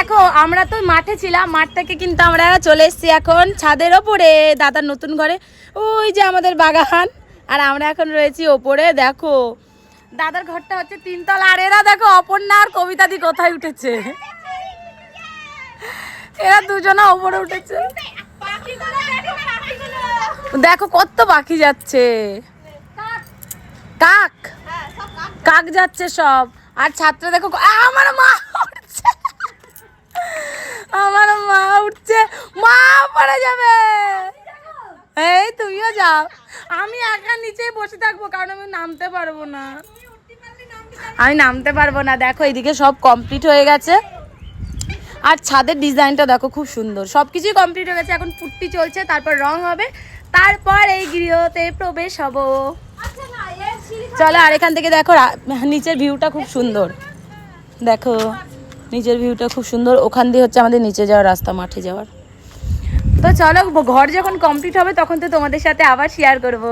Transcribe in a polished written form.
দেখো আমরা তো মাঠে ছিলাম, মাঠ থেকে কিন্তু আমরা চলে এসেছি এখন ছাদের ওপরে দাদার নতুন ঘরে। ওই যে আমাদের বাগান, আর আমরা এখন রয়েছি ওপরে। দেখো দাদার ঘরটা হচ্ছে 3 তলা, আর এরা দেখো অপর্ণা আর কবিতাদি কোথায় উঠেছে। এরা দুজনে ওপরে উঠেছে। দেখো কত পাখি যাচ্ছে, কাক কাক যাচ্ছে সব। আর ছাত্র দেখো, আমার মা উঠছে, আমার মা উঠছে, মা পড়ে যাবে। এই তুমিও যাও, আমি একা নিচে বসে থাকবো কারণ আমি নামতে পারবো না, আমি নামতে পারবো না। দেখো এইদিকে সব কমপ্লিট হয়ে গেছে, আর ছাদের ডিজাইনটা দেখো খুব সুন্দর। সব কিছুই কমপ্লিট হয়ে গেছে, এখন পুট্টি চলছে, তারপর রং হবে, তারপর এই গৃহতে প্রবেশ হব। চলো, আর এখান থেকে দেখো নিচের ভিউটা খুব সুন্দর। দেখো নিচের ভিউটা খুব সুন্দর, ওখান দিয়ে হচ্ছে আমাদের নিচে যাওয়ার রাস্তা, মাঠে যাওয়ার। তো চলো, ঘর যখন কমপ্লিট হবে তখন তো তোমাদের সাথে আবার শেয়ার করব।